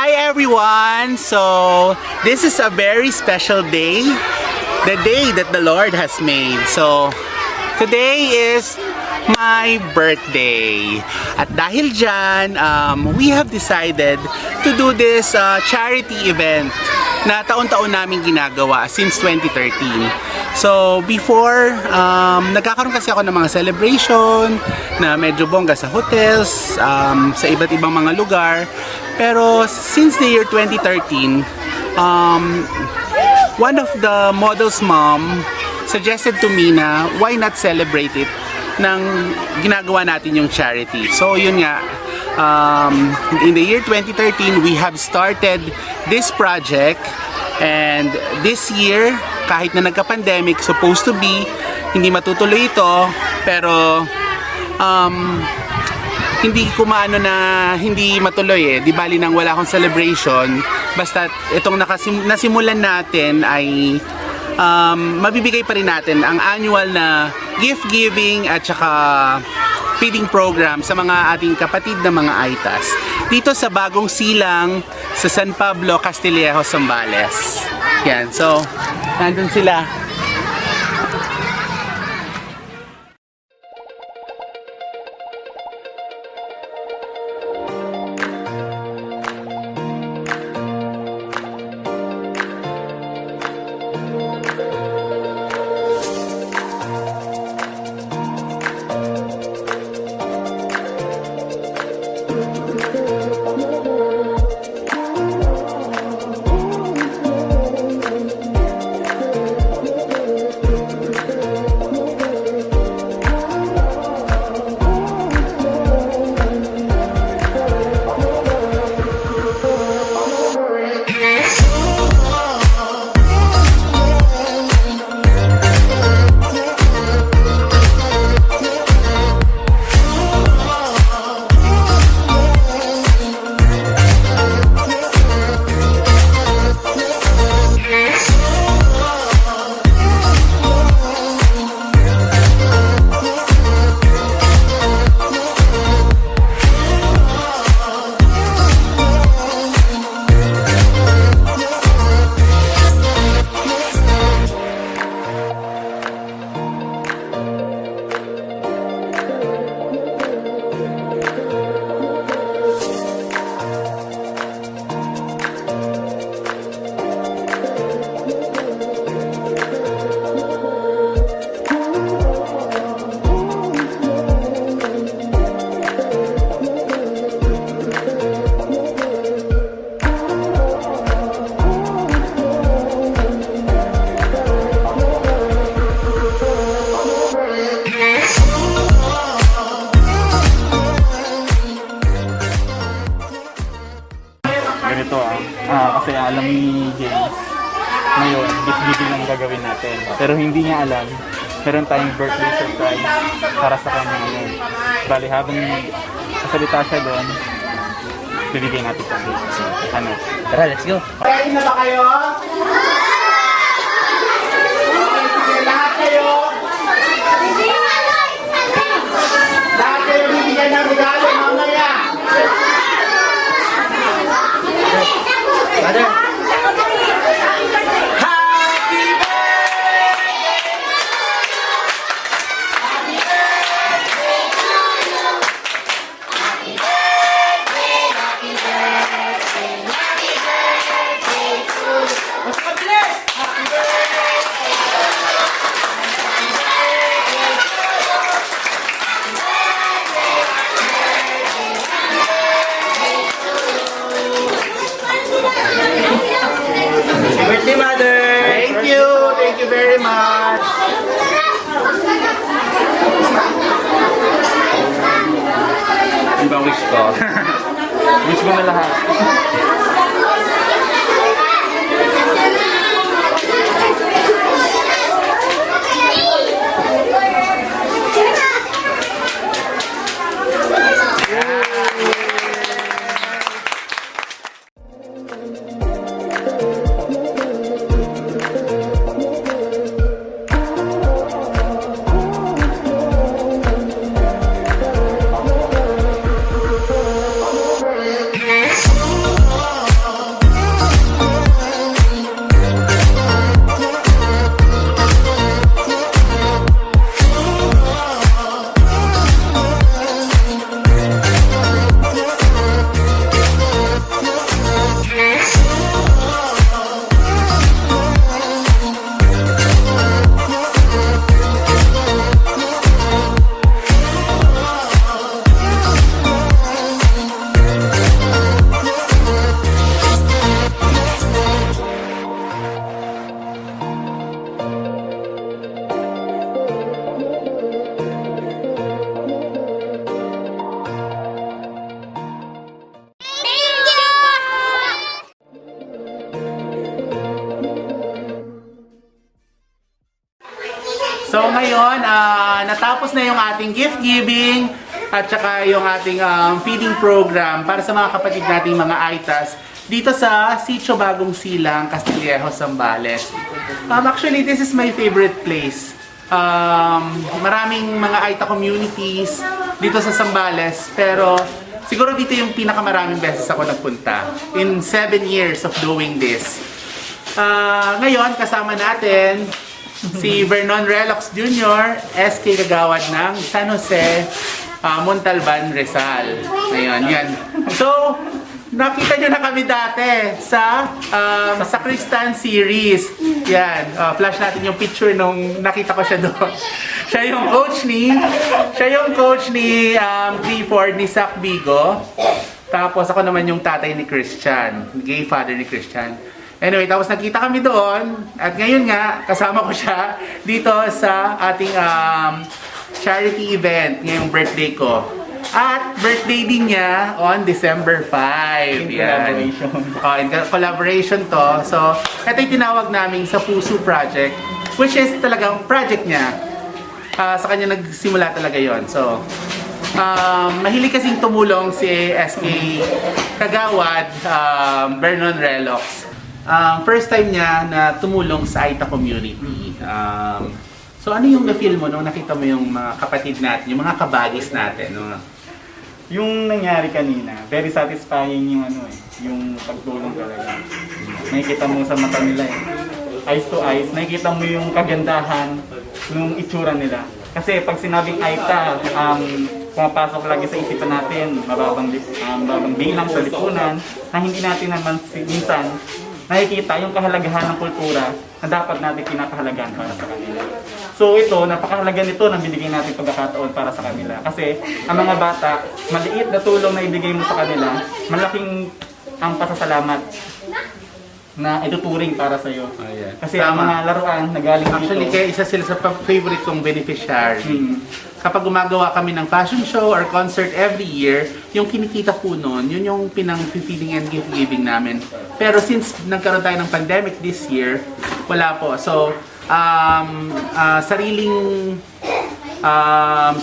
Hi everyone! So, this is a very special day. The day that the Lord has made. So, today is my birthday. At dahil dyan, we have decided to do this charity event na taon-taon namin ginagawa since 2013. So, before, nagkakaroon kasi ako ng mga celebration na medyo bongga sa hotels, sa iba't ibang mga lugar. Pero, since the year 2013, one of the model's mom suggested to me na why not celebrate it ng ginagawa natin yung charity. So, yun nga, in the year 2013, we have started this project. And this year, kahit na nagka-pandemic, supposed to be, hindi matutuloy ito. Pero, hindi ko maano na hindi matuloy eh. Di bali nang wala akong celebration. Basta itong nasimulan natin ay mabibigay pa rin natin ang annual na gift giving at saka feeding program sa mga ating kapatid na mga Aitas dito sa Bagong Silang sa San Pablo, Castillejo, Zambales. Yan, so nandun sila. Ganito kasi alam ni James ngayon, gift giving ang gagawin natin. Pero hindi niya alam, meron tayong birthday surprise para sa kanya ngayon. Bali, habang kasalita siya doon, bibigyan natin sa gift. Ano? Tara, let's go! Ready na ba kayo? Sige, lahat kayo! Lahat kayo bibigyan ng regalo mamaya! Father! Birthday, Mother! Thank you very much! Ano ba wish ko? Wish ko na lahat. So ngayon, natapos na yung ating gift giving at saka yung ating feeding program para sa mga kapatid nating mga Aitas dito sa Sitio Bagong Silang, Castillejo, Zambales. Actually, this is my favorite place. Maraming mga Aita communities dito sa Zambales, pero siguro dito yung pinakamaraming beses ako nagpunta in 7 years of doing this. Ngayon, kasama natin si Vernon Relox Jr., SK Kagawad ng San Jose, Montalban, Rizal. Ngayon, yan. So, nakita nyo na kami dati sa Christian series. Yan, flash natin yung picture nung nakita ko siya doon. Siya yung coach ni Clifford, ni Zach Bigo. Tapos ako naman yung tatay ni Christian, gay father ni Christian. Anyway, tapos nagkita kami doon. At ngayon nga, kasama ko siya dito sa ating charity event ngayong birthday ko. At birthday din niya on December 5. In collaboration. In collaboration to. So, ito yung tinawag namin sa Puso Project, which is talagang project niya. Sa kanya nagsimula talaga yon. So, mahilig kasing tumulong si SK Kagawad, Vernon Relox. First time niya na tumulong sa Aita community. So, ano yung na-feel mo nung nakita mo yung mga kapatid natin, yung mga kabagis natin? No? Yung nangyari kanina, very satisfying yung yung pagtulong talaga. Nakikita mo sa mata nila eyes to eyes, nakikita mo yung kagandahan ng itsura nila. Kasi pag sinabing Aita, pumapasok lagi sa isipan natin, mababang bilang sa lipunan, na hindi natin naman minsan nakikita yung kahalagahan ng kultura na dapat natin pinapahalagahan para sa kanila. So ito, napakahalaga nito na binigay natin pagkakataon para sa kanila. Kasi ang mga bata, maliit na tulong na ibigay mo sa kanila, malaking ang pasasalamat na ituturing para sa iyo. Kasi ang mga laruan na galing dito. Actually, kaya isa sila sa favorite kong beneficiary. Kapag gumagawa kami ng fashion show or concert every year, yung kinikita po nun, yun yung pinang-feeding and gift-giving namin. Pero since nagkaroon tayo ng pandemic this year, wala po. So,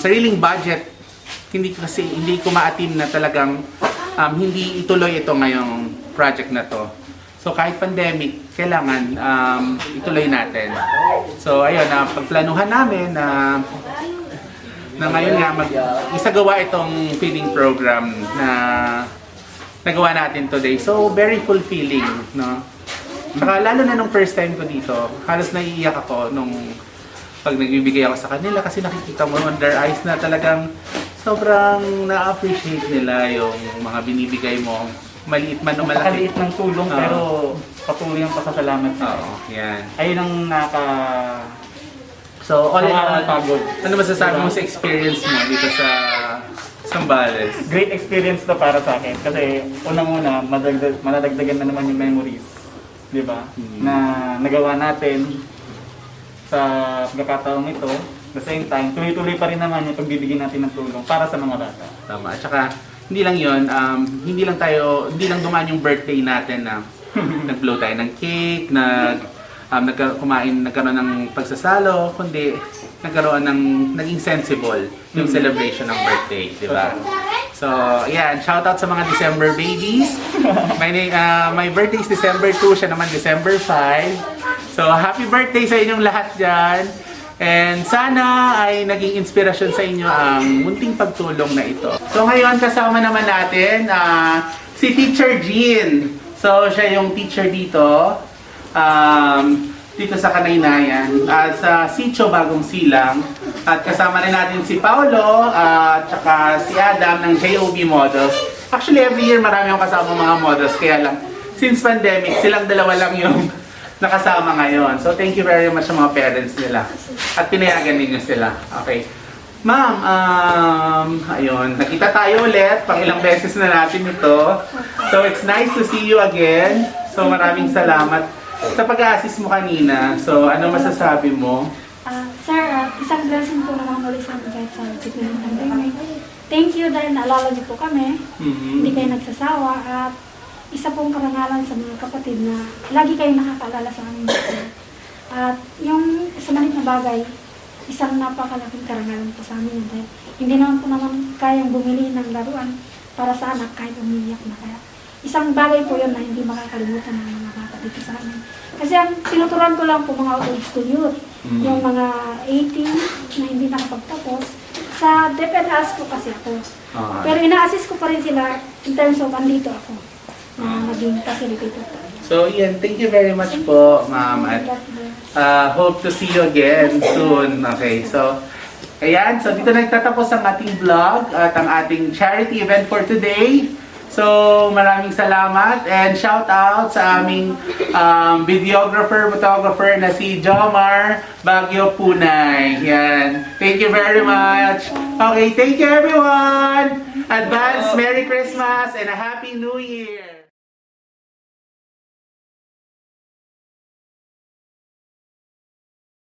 sariling budget, hindi ko maatim na talagang hindi ituloy ito ngayong project na to. So kahit pandemic, kailangan ituloy natin. So ayun, pagplanuhan namin na ngayon nga isagawa itong feeding program na nagawa natin today. So very fulfilling, no? Saka lalo na nung first time ko dito, halos naiiyak ako nung pag nagbibigay ako sa kanila kasi nakikita mo on their eyes na talagang sobrang na-appreciate nila yung mga binibigay mo. Maliit man o malaki. Napakaliit ng tulong pero patuloy ang pasasalamat. Oo, yan. Ayun ang So, all in all, pagod. ano masasabi mo sa experience mo dito sa Zambales? Great experience to para sa akin kasi unang-una, madadagdagan na naman yung memories. Di ba? Na nagawa natin sa pagkakataong ito. At the same time, tuloy-tuloy pa rin naman yung pagbibigyan natin ng tulong para sa mga bata. Tama. At saka, hindi lang yun, hindi lang dumaan yung birthday natin na nag-blow tayo ng cake, nagkaroon ng pagsasalo, kundi naging sensible yung celebration ng birthday, di ba? So, yan, shoutout sa mga December babies. My birthday is December 2, siya naman December 5. So, happy birthday sa inyong lahat dyan. And sana ay naging inspirasyon sa inyo ang munting pagtulong na ito. So ngayon kasama naman natin si Teacher Jean. So siya yung teacher dito, dito sa Kanaynayan, sa Sitio Bagong Silang. At kasama rin natin si Paolo at saka si Adam ng JOB Models. Actually every year marami akong kasama mga models, kaya lang since pandemic silang dalawa lang yung nakasama ngayon. So, thank you very much sa mga parents nila. At pinayagan ninyo sila. Okay. Ma'am, ayun, nakita tayo ulit. Pang ilang beses na natin ito. So, it's nice to see you again. So, maraming salamat sa pag-assist mo kanina. So, ano masasabi mo? Sir, isang blessing po naman ulit sa amin kahit sa tipin ng pandemic. Thank you dahil naalala niyo po kami. Hindi kayo nagsasawa at isa pong karangalan sa mga kapatid na lagi kayong nakakaalala sa amin. At yung sa maliit na bagay, isang napakalaking karangalan po sa amin. Dahil hindi naman po naman kayang bumili ng laruan para sa anak kahit umiiyak na. Kaya isang bagay po yun na hindi makakalimutan ng mga bata dito sa amin. Kasi ang tinuturuan ko lang po mga old school youth, yung mga 18 na hindi nakapagtapos. Sa DepEd-AS po kasi ako. Pero ina-assist ko pa rin sila in terms of andito ako na naging facilitator. So, yan. Thank you very much po, ma'am. At hope to see you again soon. Okay, so, ayan. So, dito nagtatapos ang ating vlog at ang ating charity event for today. So, maraming salamat and shout out sa aming videographer, photographer na si Jomar Baguio Punay. Yan. Thank you very much. Okay, thank you everyone. Advance Merry Christmas and a Happy New Year.